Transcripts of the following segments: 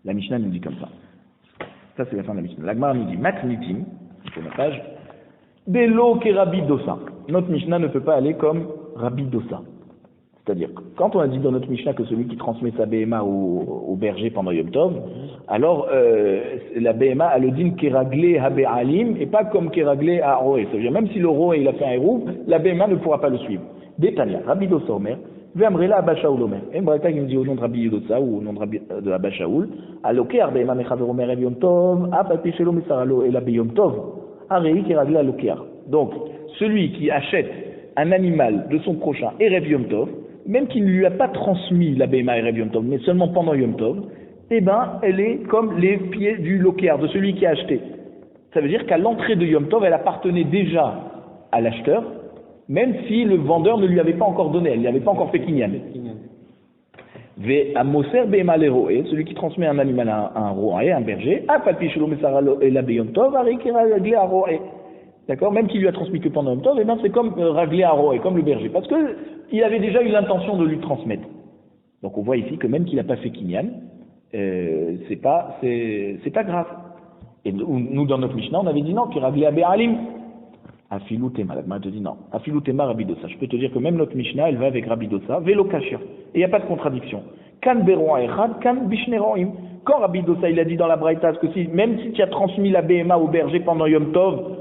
La Mishnah nous dit comme ça. Ça, c'est la fin de la Mishnah. La Gemara nous dit, Matnitim, c'est la page, Delo ke Rabbi Dosa. Notre Mishnah ne peut pas aller comme Rabbi Dosa. C'est-à-dire, quand on a dit dans notre Mishnah que celui qui transmet sa BMA au berger pendant Yom Tov, alors la BMA a le din keraglé habe alim et pas comme keraglé à roé. C'est-à-dire, même si le roé il a fait un héros, la BMA ne pourra pas le suivre. Détania, Rabbi Dosa Omer, Ve'amrela Abba Shaul Omer. Et Mbraïta qui nous dit au nom de Rabbi Dosa ou au nom de Abba Shaul, aloké BMA mechaver Omer et Yom Tov, apati shelo mesaralo et la Yom Tov, arei keraglé alokéar. Donc, celui qui achète un animal de son prochain et Rev Yom Tov, même qu'il ne lui a pas transmis la BMA et Rev Yom Tov, mais seulement pendant Yom Tov, eh ben, elle est comme les pieds du lokéar, de celui qui a acheté. Ça veut dire qu'à l'entrée de Yom Tov, elle appartenait déjà à l'acheteur, même si le vendeur ne lui avait pas encore donné, elle ne lui avait pas encore fait kinyan. Moser BMA le roé, celui qui transmet un animal à un roé, un berger, a palpi shelo mesaralo et la Yom Tov, a réglé à roé. D'accord, même qu'il lui a transmis que pendant Yom Tov, eh ben c'est comme raglé à roé, comme le berger, parce que il avait déjà eu l'intention de lui transmettre. Donc on voit ici que même qu'il n'a pas fait kinyan, c'est pas grave. Et nous dans notre Mishnah, on avait dit non, qui raglé à Béalim. Afilou Tema, la Gemara te dit non. Afilou Tema Rabbi Dosa. Je peux te dire que même notre Mishnah, elle va avec Rabbi Dosa, vélo kashir. Et il n'y a pas de contradiction. Kan beroa echad, kan bishneroim. Quand Rabbi Dosa, il a dit dans la Braïta, que même si tu as transmis la BMA au berger pendant Yom Tov,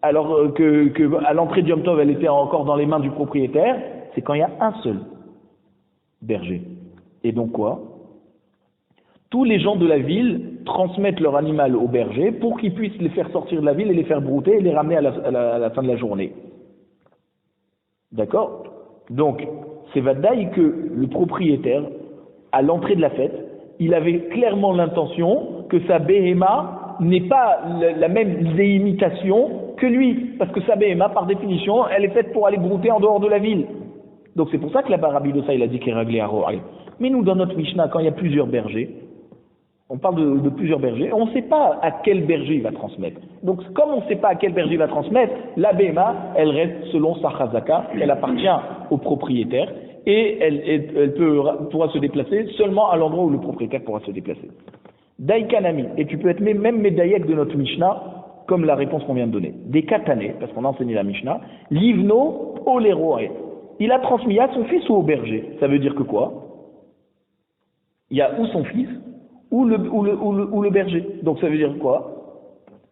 alors que à l'entrée de Yom Tov, elle était encore dans les mains du propriétaire, c'est quand il y a un seul berger. Et donc quoi? Tous les gens de la ville transmettent leur animal au berger pour qu'ils puissent les faire sortir de la ville et les faire brouter et les ramener à la fin de la journée. D'accord? Donc, c'est vadaï que le propriétaire, à l'entrée de la fête, il avait clairement l'intention que sa BMA n'est pas la même imitation que lui. Parce que sa BMA, par définition, elle est faite pour aller brouter en dehors de la ville. Donc c'est pour ça que là-bas, Rabbi Dosa, il a dit qu'il est réglé à Roaï. Mais nous, dans notre Mishnah, quand il y a plusieurs bergers, on parle de plusieurs bergers, on ne sait pas à quel berger il va transmettre. Donc comme on ne sait pas à quel berger il va transmettre, la BMA, elle reste selon sa chazaka, elle appartient au propriétaire et elle pourra se déplacer seulement à l'endroit où le propriétaire pourra se déplacer. Daïkanami, et tu peux être même médaillek de notre Mishnah, comme la réponse qu'on vient de donner. Des katané, parce qu'on a enseigné la Mishnah, livno oleroe. Il a transmis à son fils ou au berger. Ça veut dire que quoi? Il y a ou son fils ou le berger. Donc ça veut dire quoi?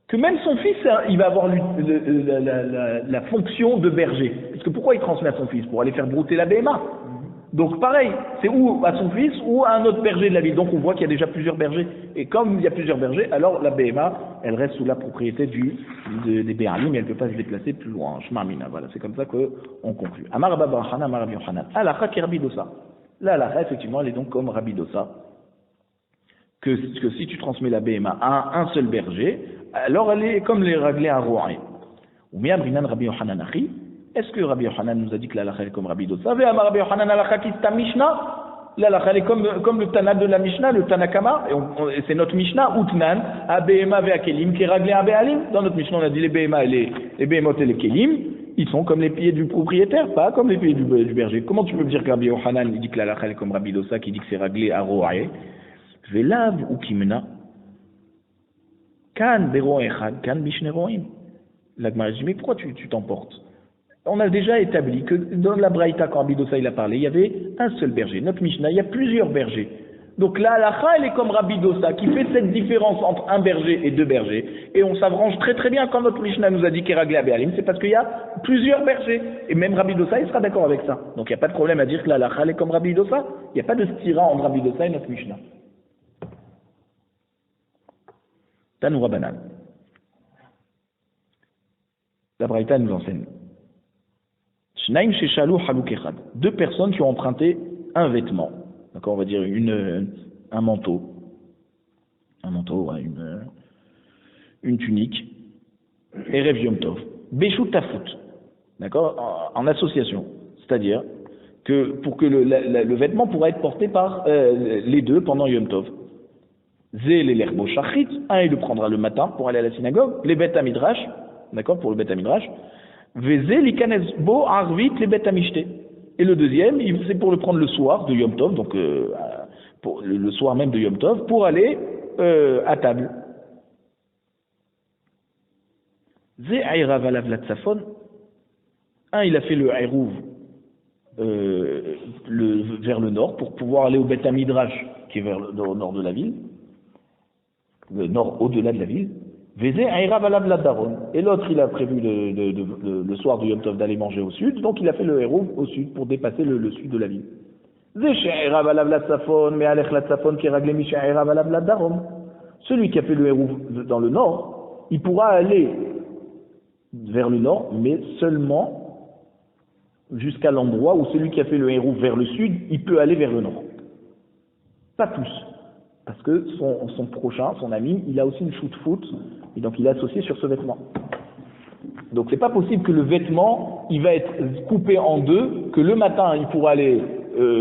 Que même son fils, il va avoir la fonction de berger. Parce que pourquoi il transmet à son fils? Pour aller faire brouter la BMA. Donc pareil, c'est ou à son fils ou à un autre berger de la ville. Donc on voit qu'il y a déjà plusieurs bergers. Et comme il y a plusieurs bergers, alors la BMA, elle reste sous la propriété des Béalim, mais elle ne peut pas se déplacer plus loin. Shmarmina, voilà, c'est comme ça qu'on conclut. Amar Abba Bar Hanan, Amar Rabbi Yochanan. Alakha ki Rabbi Dosa. Là, alakha, effectivement, elle est donc comme Rabbi Dosa. Que si tu transmets la BMA à un seul berger, alors elle est comme les raglés à Rouen. Ou bien Brinan Rabbi Yochanan Achi. Est-ce que Rabbi Yochanan nous a dit que l'alakha est comme Rabbi Dosa? Amar Rabbi Yochanan alakha ki ta Mishnah. L'alakha est comme le Tana de la Mishnah, le Tanakama, et c'est notre Mishnah, Utnan, a BMA ve Kelim, qui est raglé à Béalim. Dans notre Mishnah, on a dit les BMA et les BMot et les Kelim, ils sont comme les pieds du propriétaire, pas comme les pieds du berger. Comment tu peux me dire que Rabbi Yochanan il dit que l'alakha est comme Rabbi Dosa, qui dit que c'est raglé à Roae? Velav ou Kimena, Kan Bero Echad, Kan Bishneroim. La Gemara dit, mais pourquoi tu t'emportes? On a déjà établi que dans la Braïta, quand Rabbi Dosa il a parlé, il y avait un seul berger. Notre Mishnah, il y a plusieurs bergers. Donc là, la elle est comme Rabbi Dosa, qui fait cette différence entre un berger et deux bergers. Et on s'arrange très très bien quand notre Mishnah nous a dit qu'il est raglé à Béalim, c'est parce qu'il y a plusieurs bergers. Et même Rabbi Dosa, il sera d'accord avec ça. Donc il n'y a pas de problème à dire que la elle est comme Rabbi Dosa. Il n'y a pas de stira entre Rabbi Dosa et notre Mishnah. Tanou Rabanan. La Braïta nous enseigne. Shnaim sheshalu haluk echad. Deux personnes qui ont emprunté un vêtement. D'accord, on va dire un manteau. Un manteau, ouais, une tunique. Erev Yom Tov. Beshut tafut. D'accord, en association. C'est-à-dire que pour que le vêtement pourra être porté par les deux pendant Yom Tov. Zé l'erbo shachit, un il le prendra le matin pour aller à la synagogue, les bêtes à midrash, d'accord, pour le bêtes à midrash, Vezé l'ikanes bo arvit les bêtes à mishte. Et le deuxième, c'est pour le prendre le soir de Yom Tov, donc le soir même de Yom Tov, pour aller à table. Zé Aïrav alav la Tzafon. Il a fait le Aïrouv vers le nord pour pouvoir aller au Beth Midrash qui est au nord de la ville, le nord au-delà de la ville. Vezé Aïrav alav la Daron. Et l'autre, il a prévu le soir du Yom Tov d'aller manger au sud, donc il a fait le Aïrouv au sud pour dépasser le sud de la ville. Celui qui a fait le Hérouv dans le nord, il pourra aller vers le nord, mais seulement jusqu'à l'endroit où celui qui a fait le Hérouv vers le sud, il peut aller vers le nord. Pas tous. Parce que son prochain, son ami, il a aussi une shoot-foot, et donc il est associé sur ce vêtement. Donc c'est pas possible que le vêtement, il va être coupé en deux, que le matin, il pourra aller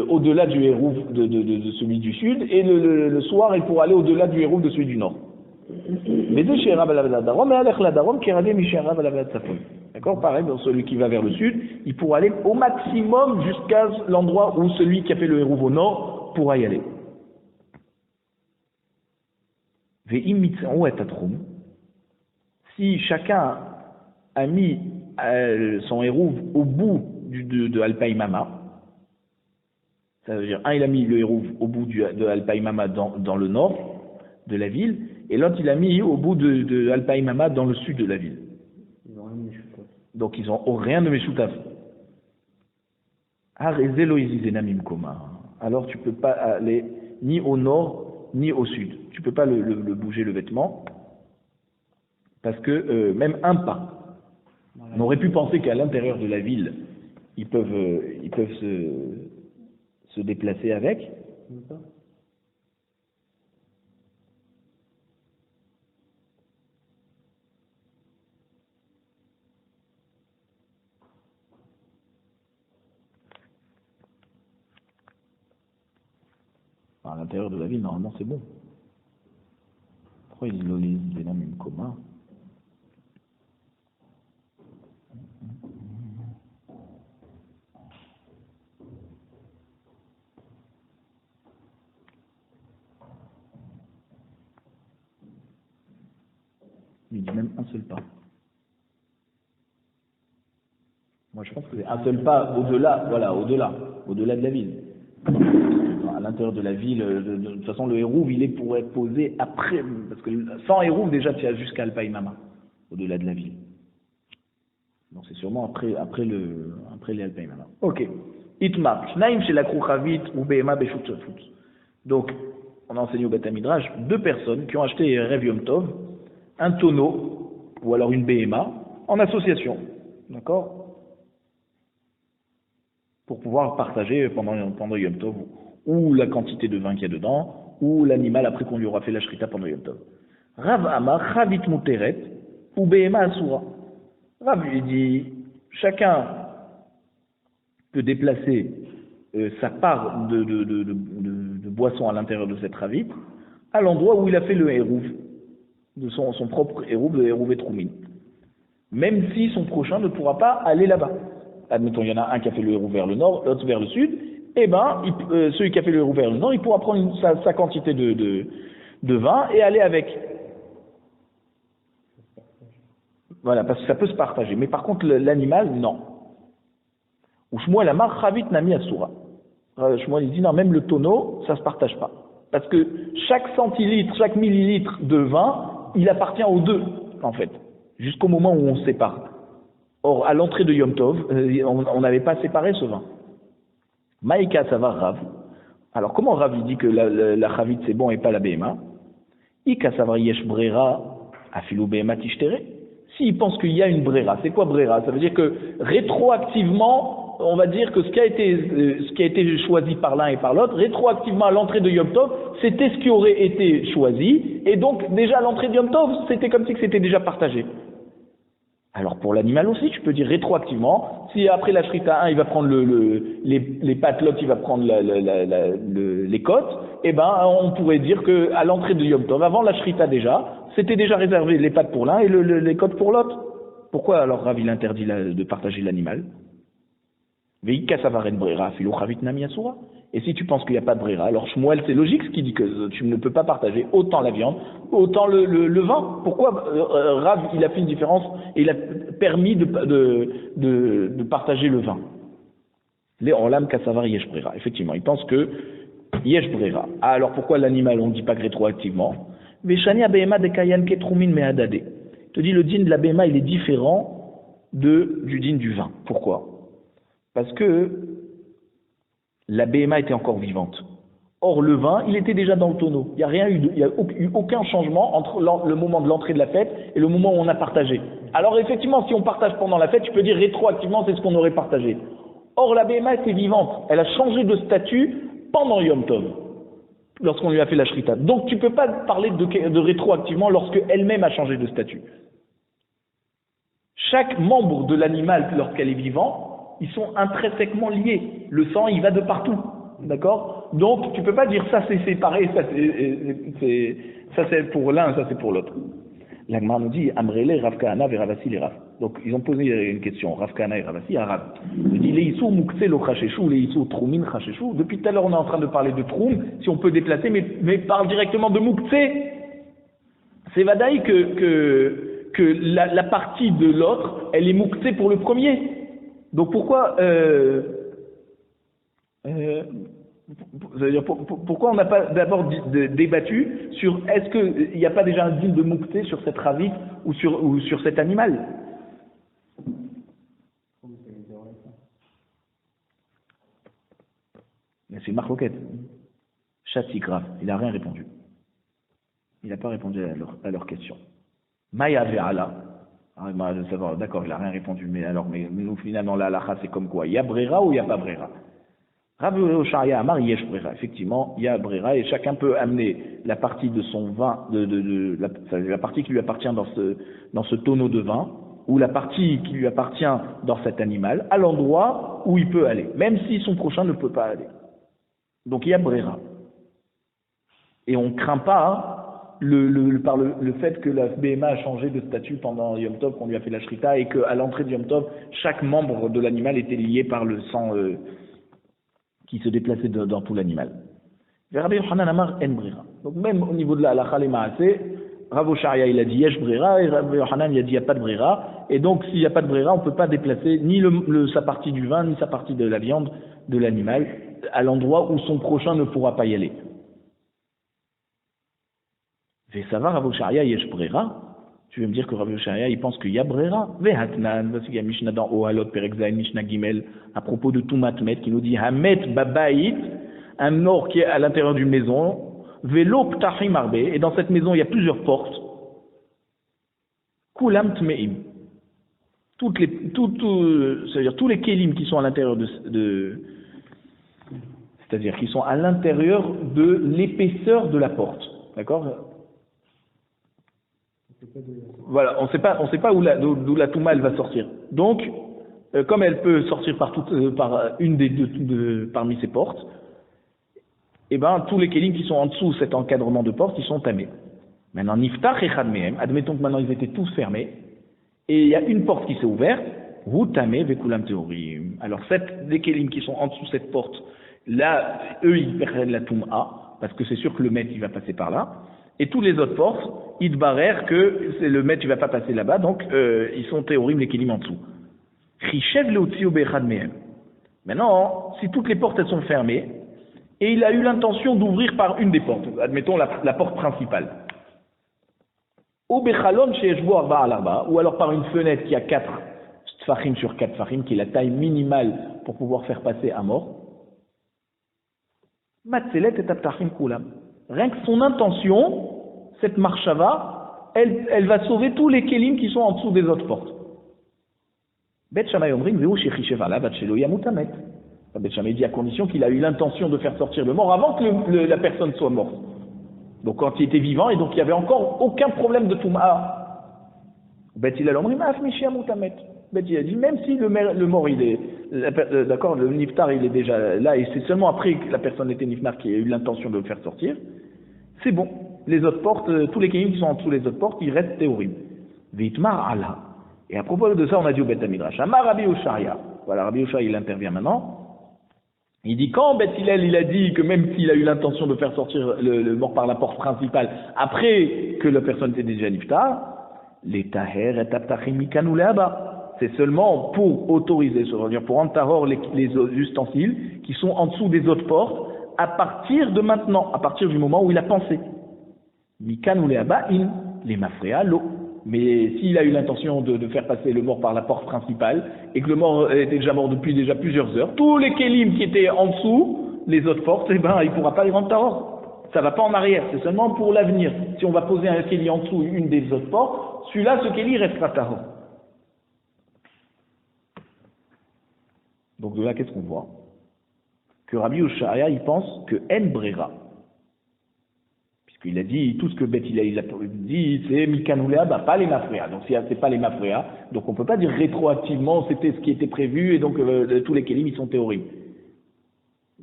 au-delà du Hérouv de celui du sud, et le soir, il pourra aller au-delà du Hérouv de celui du nord. Mais d'accord, pareil, donc celui qui va vers le sud, il pourra aller au maximum jusqu'à l'endroit où celui qui a fait le Hérouv au nord pourra y aller. Si chacun a mis son Hérouv au bout de Alpaïmama, ça veut dire, il a mis le Hérouv au bout de Alpaïmama dans le nord de la ville, et l'autre il a mis au bout de Alpaïmama dans le sud de la ville. Donc ils n'ont rien de Meshutaf. Alors tu ne peux pas aller ni au nord ni au sud. Tu ne peux pas le bouger le vêtement, parce que même un pas. On aurait pu penser qu'à l'intérieur de la ville, ils peuvent se déplacer avec. À l'intérieur de la ville, normalement, c'est bon. Pourquoi ils disent des noms même communs? Il dit même un seul pas. Moi, je pense que c'est un seul pas au-delà, voilà, au-delà de la ville. À l'intérieur de la ville, de toute façon, le Hérouv, il est pour être posé après, parce que sans Hérouv, déjà, tu as jusqu'à Alpaïmama, au-delà de la ville. Donc, c'est sûrement après les Alpaïmama. Ok. Itmar, Shnaim chez la Krouchavit ou Behema Beshutshafut. Donc, on a enseigné au Beth Midrash, 2 personnes qui ont acheté Rev Yom Tov, un tonneau, ou alors une Behema, en association. D'accord? Pour pouvoir partager pendant Yom Tov, ou la quantité de vin qu'il y a dedans, ou l'animal après qu'on lui aura fait la shrita pendant Yom Tov. Rav Amar, Chavit Muteret, ou Behema Asura. Rav lui dit, chacun peut déplacer sa part de boisson à l'intérieur de cette ravite, à l'endroit où il a fait le Hérouv, de son propre Hérouv, le Hérouv et Troumine. Même si son prochain ne pourra pas aller là-bas. Admettons, il y en a un qui a fait le Hérouv vers le nord, l'autre vers le sud, eh bien, celui qui a fait le Hérouv vers le nord, il pourra prendre sa quantité de vin et aller avec. Voilà, parce que ça peut se partager. Mais par contre, l'animal, non. Ou Shmuel Amar Chavit Nami Asura. Shmuel il dit, non, même le tonneau, ça ne se partage pas. Parce que chaque centilitre, chaque millilitre de vin, il appartient aux deux, en fait, jusqu'au moment où on se sépare. Or, à l'entrée de Yom Tov, on n'avait pas séparé ce vin. Maïka, ça va Rav. Alors, comment Rav il dit que la Chavit c'est bon et pas la Behema? Ika, ça va Yesh Brera, Afilou Behema Tishtere. S'il pense qu'il y a une Brera, c'est quoi Brera? Ça veut dire que rétroactivement, on va dire que ce qui a été choisi par l'un et par l'autre, rétroactivement à l'entrée de Yom Tov, c'était ce qui aurait été choisi, et donc déjà à l'entrée de Yom Tov, c'était comme si c'était déjà partagé. Alors pour l'animal aussi, tu peux dire rétroactivement, si après la shrita 1, il va prendre les pattes, l'autre il va prendre les côtes, eh ben on pourrait dire que à l'entrée de Yom Tov, avant la shrita déjà, c'était déjà réservé les pattes pour l'un et les côtes pour l'autre. Pourquoi alors Rav il interdit de partager l'animal? Veika savaren brera, filo chavit nami asura. Et si tu penses qu'il n'y a pas de brera, alors Shmuel, c'est logique ce qui dit que tu ne peux pas partager autant la viande, autant le vin. Pourquoi Rav, il a fait une différence et il a permis de partager le vin. Les olam kasavar yesh brera. Effectivement, il pense que yesh brera. Ah, alors pourquoi l'animal, on ne dit pas que rétroactivement? Veshani abehema de kayan ketrumin meadade. Il te dit le din de la behema, il est différent du din du vin. Pourquoi? Parce que la BMA était encore vivante. Or, le vin, il était déjà dans le tonneau. Il n'y a eu aucun changement entre le moment de l'entrée de la fête et le moment où on a partagé. Alors, effectivement, si on partage pendant la fête, tu peux dire rétroactivement, c'est ce qu'on aurait partagé. Or, la BMA était vivante. Elle a changé de statut pendant Yom Tov, lorsqu'on lui a fait la shrita. Donc, tu ne peux pas parler de rétroactivement lorsque elle-même a changé de statut. Chaque membre de l'animal, lorsqu'elle est vivante, ils sont intrinsèquement liés. Le sang, il va de partout. D'accord? Donc, tu ne peux pas dire ça c'est séparé, ça c'est pour l'un, ça c'est pour l'autre. L'Agmar nous dit, Amrele, Rav Kahana, Veravasi, les Rav. Donc, ils ont posé une question, Rav Kahana et Ravasi, Arabe. Il dit, Leïsou, Moukse, lo Chacheshou, Leïsou, Troumin, Chacheshou. Depuis tout à l'heure, on est en train de parler de Troum, si on peut déplacer, mais parle directement de Moukse. C'est Vadaï que la partie de l'autre, elle est Moukse pour le premier. Donc pourquoi pourquoi on n'a pas d'abord débattu sur est-ce qu'il n'y a pas déjà un din de moukté sur cette ravite ou sur cet animal? Mais c'est marcoquette. Châti grave, il n'a rien répondu. Il n'a pas répondu à leur question. Maya ve'ala. D'accord, il n'a rien répondu, mais nous finalement la halakha c'est comme quoi? Il y a brera ou il n'y a pas brera? Rav Oshaya Amar yesh brera. Effectivement, il y a brera et chacun peut amener la partie de son vin, la partie qui lui appartient dans ce tonneau de vin, ou la partie qui lui appartient dans cet animal, à l'endroit où il peut aller, même si son prochain ne peut pas aller. Donc il y a brera. Et on ne craint pas par le fait que la BMA a changé de statut pendant Yom Tov, qu'on lui a fait la shrita, et qu'à l'entrée de Yom Tov, chaque membre de l'animal était lié par le sang qui se déplaçait dans tout l'animal. Rabbi Yochanan Amar en brera. Donc même au niveau de la halakha les maaseh, Rav Oshaya il a dit yesh brera, et Rabbi Yochanan il a dit il n'y a pas de brera, et donc s'il n'y a pas de brera, on ne peut pas déplacer ni sa partie du vin, ni sa partie de la viande de l'animal à l'endroit où son prochain ne pourra pas y aller. Ça va, Rav Oshaya yesh brera. Tu veux me dire que Rav Oshaya il pense qu'il y a brera? Vehatnan, parce qu'il y a Mishnah dans Ohalot, Perek Zayin, Mishnah Gimel, à propos de Tumat Met, qui nous dit Hamet Babaït, un mort qui est à l'intérieur d'une maison, Velo Ptachim Arbe, et dans cette maison il y a plusieurs portes. Kulam Tmeim. C'est-à-dire tous les kelim qui sont à l'intérieur c'est-à-dire qui sont à l'intérieur de l'épaisseur de la porte. D'accord? Voilà, on sait pas d'où la touma elle va sortir. Donc, comme elle peut sortir par une des deux parmi ces portes, et ben tous les kelim qui sont en dessous cet encadrement de porte, ils sont tamés. Maintenant, niftach echad mehem, admettons que maintenant ils étaient tous fermés, et il y a une porte qui s'est ouverte, vous tamé vekulam teorim. Alors les kelim qui sont en dessous cette porte, là, eux ils perdent la touma, parce que c'est sûr que le maître il va passer par là. Et tous les autres portes, ils te barrèrent que le maître il va pas passer là-bas, donc ils sont théorim les kelim en dessous. Chichev leotzio be'echad mehem. Maintenant, si toutes les portes elles sont fermées, et il a eu l'intention d'ouvrir par une des portes, admettons la porte principale. Ou bechalon she'eshbo arba al arba, ou alors par une fenêtre qui a 4 tfachim sur 4 tfachim, qui est la taille minimale pour pouvoir faire passer à mort. Matzelet et aptachim kulam. Rien que son intention, cette marchava, elle va sauver tous les kelim qui sont en dessous des autres portes. Bet Shammai omrim veu shechichev ala bat shelo yamut hamet. Bet Shammai dit à condition qu'il a eu l'intention de faire sortir le mort avant que la personne soit morte. Donc quand il était vivant et donc il n'y avait encore aucun problème de touma. Bet Hillel omrim af mishi yamut hamet. Bet il a dit même si le mort il est d'accord, le niftar il est déjà là et c'est seulement après que la personne était niftar qui a eu l'intention de le faire sortir, c'est bon. Les autres portes, tous les kelim qui sont en dessous les autres portes, ils restent théorim. Vitmar Allah. Et à propos de ça, on a dit au Bet Midrash, Amar Rabbi Oshaya. Voilà, Rabbi Yoshua, il intervient maintenant. Il dit, quand Beth Hillel, il a dit que même s'il a eu l'intention de faire sortir le mort par la porte principale, après que la personne était déjà niftar, les taher et taptachim mikan uleaba. C'est seulement pour autoriser, c'est-à-dire pour rendre tahor les ustensiles qui sont en dessous des autres portes, à partir de maintenant, à partir du moment où il a pensé. Mikan uleaba in, les mafréa l'eau. Mais s'il a eu l'intention de faire passer le mort par la porte principale, et que le mort était déjà mort depuis déjà plusieurs heures, tous les kélim qui étaient en dessous, les autres portes, eh ben, il ne pourra pas les rendre tahor. Ça ne va pas en arrière, c'est seulement pour l'avenir. Si on va poser un kéli en dessous une des autres portes, celui-là, ce kéli restera tahor. Donc de là, qu'est-ce qu'on voit? Que Rabbi Yoshaya, il pense que en brera. Puisqu'il a dit, tout ce que Beth il a dit, c'est Mikanouléa, pas les mafréa. Donc si c'est pas les mafréa, donc on ne peut pas dire rétroactivement, c'était ce qui était prévu, et donc tous les kélim, ils sont théoriques.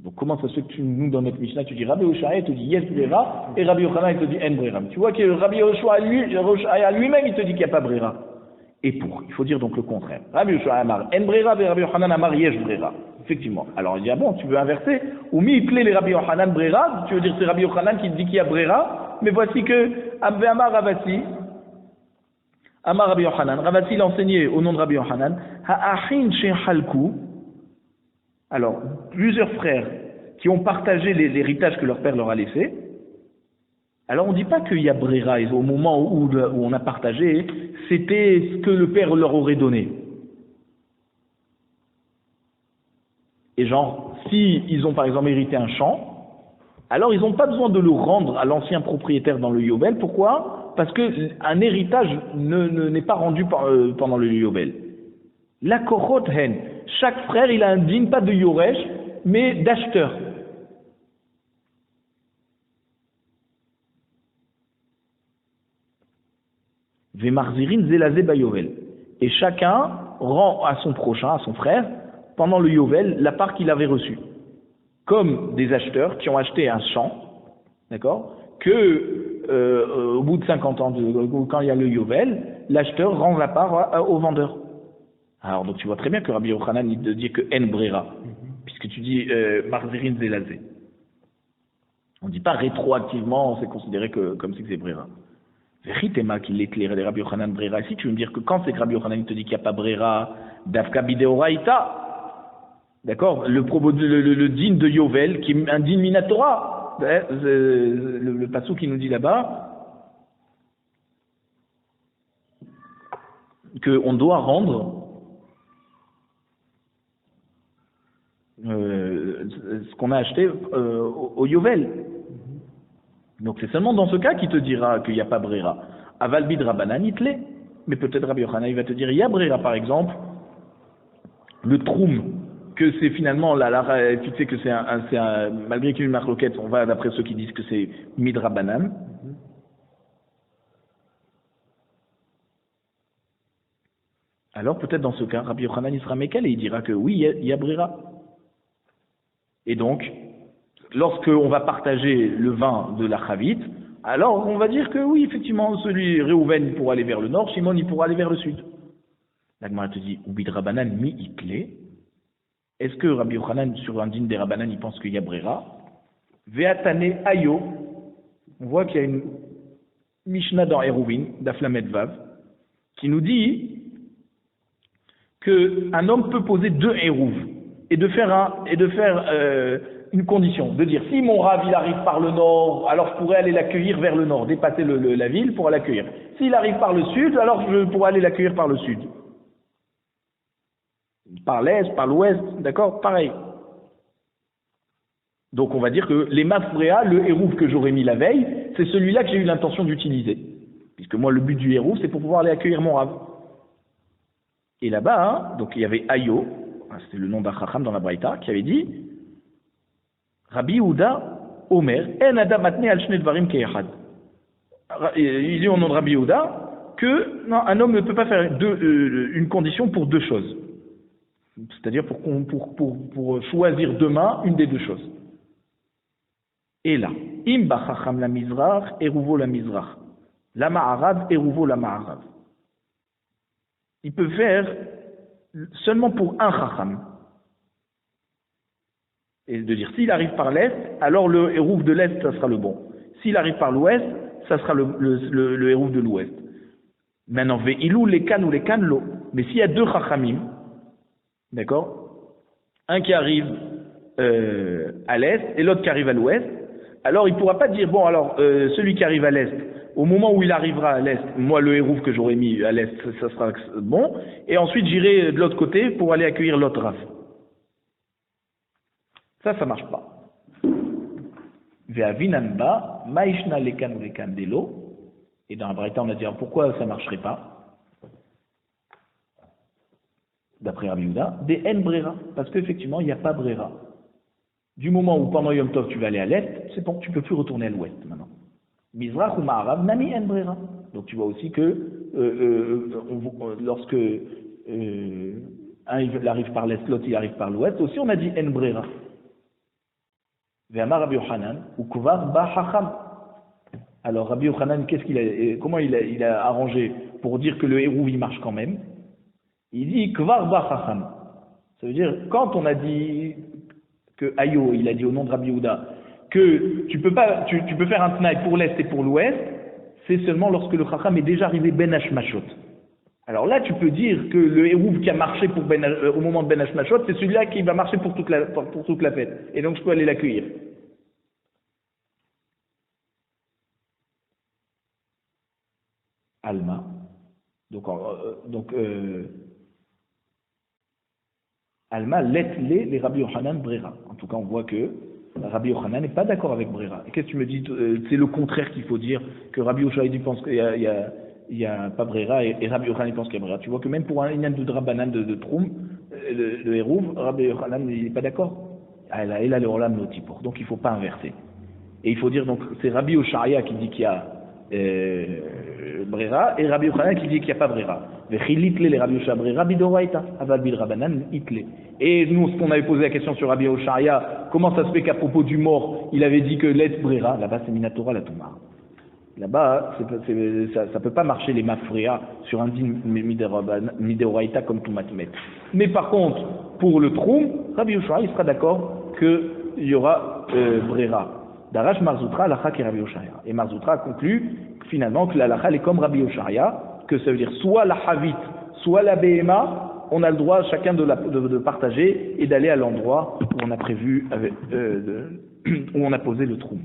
Donc comment ça se fait que nous, dans notre Mishnah, tu dis Rabbi Yoshaya, il te dit yes brera, et Rabbi Yochanan, il te dit en brera. Tu vois que Rabbi Yoshaya lui-même, il te dit qu'il n'y a pas brera. Et pour, il faut dire donc le contraire. Rabbi Yoshua Amar en brera, et Rabbi Yochanan Amar yesh brera. Effectivement. Alors il dit, ah bon, tu veux inverser? Ou mi il plaît les Rabbi Yochanan brera, tu veux dire c'est Rabbi Yochanan qui dit qu'il y a brera, mais voici que Amar Ravasi, Amar Rabbi Yochanan, Ravasi l'a enseigné au nom de Rabbi Yochanan, Ha'achin shehalku. Alors, plusieurs frères qui ont partagé l'héritage que leur père leur a laissé. Alors on ne dit pas qu'il y a brera, au moment où on a partagé, c'était ce que le père leur aurait donné. Et genre, si ils ont par exemple hérité un champ, alors ils n'ont pas besoin de le rendre à l'ancien propriétaire dans le Yobel. Pourquoi? Parce qu'un héritage n'est pas rendu pendant le Yobel. La Korot Hen, chaque frère il a un din, pas de Yoresh, mais d'acheteur. Vemarzirin zelazé bayovel. Et chacun rend à son prochain, à son frère, pendant le Yovel, la part qu'il avait reçue. Comme des acheteurs qui ont acheté un champ, d'accord, que au bout de 50 ans, quand il y a le Yovel, l'acheteur rend la part au vendeur. Alors donc tu vois très bien que Rabbi Yochanan il te dit que en brera, puisque tu dis marzirin zelazé. On ne dit pas rétroactivement, c'est considéré comme si c'est brera. Vechitema qu'il éclaire les Rabbi Yochanan brera. Si tu veux me dire que quand c'est que Rabbi Yochanan te dit qu'il n'y a pas brera, dafka bideoraita, d'accord, le din de Yovel, qui est un din minatora, le passou qui nous dit là-bas, qu'on doit rendre ce qu'on a acheté au Yovel. Donc c'est seulement dans ce cas qu'il te dira qu'il n'y a pas brera. Avalbid Rabbanan, il te l'est. Mais peut-être Rabbi Yochanan, il va te dire, il y a brera par exemple, le troum, que c'est finalement, tu sais que malgré qu'il y ait une marloquette, on va d'après ceux qui disent que c'est midrabanan. Alors peut-être dans ce cas, Rabbi Yochanan il sera mécal et il dira que oui, il y a brera. Et donc, lorsqu'on va partager le vin de la Chavit, alors on va dire que oui, effectivement, celui Réhouven il pourra aller vers le nord, Shimon il pourra aller vers le sud. La Gemara te dit, Ubid Rabbanan mi itle. Est-ce que Rabbi Yochanan, sur un din des Rabbanan, il pense qu'il y a brera? Veatane ayo. On voit qu'il y a une Mishnah dans Eruvin, d'Aflamet Vav, qui nous dit qu'un homme peut poser deux Eruv et de faire une condition, de dire si mon Rav il arrive par le nord, alors je pourrais aller l'accueillir vers le nord, dépasser la ville pour l'accueillir. S'il arrive par le sud, alors je pourrais aller l'accueillir par le sud. Par l'est, par l'ouest, d'accord? Pareil. Donc on va dire que les mafréa, le hérouf que j'aurais mis la veille, c'est celui-là que j'ai eu l'intention d'utiliser. Puisque moi le but du hérouf, c'est pour pouvoir aller accueillir mon Rav. Et là-bas, donc il y avait Ayo, c'était le nom d'un Chacham dans la Braïta, qui avait dit Rabbi Yehuda Omer, En Adam Matne al Shne Dvarim Ke'echad. Il dit au nom de Rabbi Yehuda que non, un homme ne peut pas faire une condition pour deux choses. C'est-à-dire pour choisir demain une des deux choses. Et là, Im Bachacham la Mizrach, Eruvo la Mizrach. La Ma'arav, Eruvo la Ma'arav. Il peut faire seulement pour un chacham. Et de dire, s'il arrive par l'est, alors le hérouf de l'est, ça sera le bon. S'il arrive par l'ouest, ça sera le hérouf de l'ouest. Maintenant, ve'ilou les cannes ou les cannes l'eau. Mais s'il y a deux chachamim, d'accord, un qui arrive à l'est et l'autre qui arrive à l'ouest, alors il ne pourra pas dire, bon, alors celui qui arrive à l'est, au moment où il arrivera à l'est, moi le hérouf que j'aurais mis à l'est, ça sera bon, et ensuite j'irai de l'autre côté pour aller accueillir l'autre raf. Ça ne marche pas. Ve'avinanba, maishna lekan lekan delo. Et dans la Braïta, on a dit, alors pourquoi ça ne marcherait pas? D'après Rabbi Yehuda, des en brera, parce qu'effectivement, il n'y a pas brera. Du moment où pendant Yom Tov, tu vas aller à l'est, c'est bon, tu ne peux plus retourner à l'ouest maintenant. Mizrach ou Ma'arav, nami en brera. Donc tu vois aussi que lorsque un il arrive par l'est, l'autre il arrive par l'ouest, aussi on a dit en brera. Ve'amar Rabbi Yochanan, ou kuvar ba hacham. Alors Rabbi Yochanan, comment il a arrangé pour dire que le hérouv il marche quand même? Il dit kvar ba chacham. Ça veut dire quand on a dit que Ayo, il a dit au nom de Rabbi Yehuda que tu peux faire un tnaï pour l'est et pour l'ouest, c'est seulement lorsque le chacham est déjà arrivé ben hashmashot. Alors là, tu peux dire que le hérouv qui a marché au moment de ben hashmashot, c'est celui-là qui va marcher pour toute la fête. Et donc je peux aller l'accueillir. Alma. Alma let les Rabbi Yochanan Brera. En tout cas, on voit que Rabbi Yochanan n'est pas d'accord avec Brera. Et qu'est-ce que tu me dis? C'est le contraire qu'il faut dire, que Rabbi Yochanan pense qu'il y a pas Brera et Rabbi Yochanan pense qu'il y a Brera. Tu vois que même pour un inyan de Drabanan de Troum, le Hérouv, Rabbi Yochanan n'est pas d'accord. Ah, là, le Olam Notipor. Donc il ne faut pas inverser. Et il faut dire, donc, c'est Rabbi Oshaya qui dit qu'il y a Brera, et Rabbi Yochanan qui dit qu'il n'y a pas Brera. Les Rabbi Oshaya Brera, bidoraita, aval bil Rabanan, itle. Et nous, ce qu'on avait posé la question sur Rabbi Oshaya, comment ça se fait qu'à propos du mort, il avait dit que l'être Brera, là-bas c'est Minatora la Touma. Là-bas, ça peut pas marcher les mafréas sur un din midoraita comme Toumatmet. Mais par contre, pour le Troum, Rabbi Oshaya, il sera d'accord qu'il y aura Brera. Darash Marzoutra, l'Acha qui est Rabbi Oshaya. Et Marzoutra a conclu finalement que l'Acha est comme Rabbi Oshaya, que ça veut dire soit la Havit, soit la Behema, on a le droit chacun de partager et d'aller à l'endroit où on a prévu, où on a posé le trou.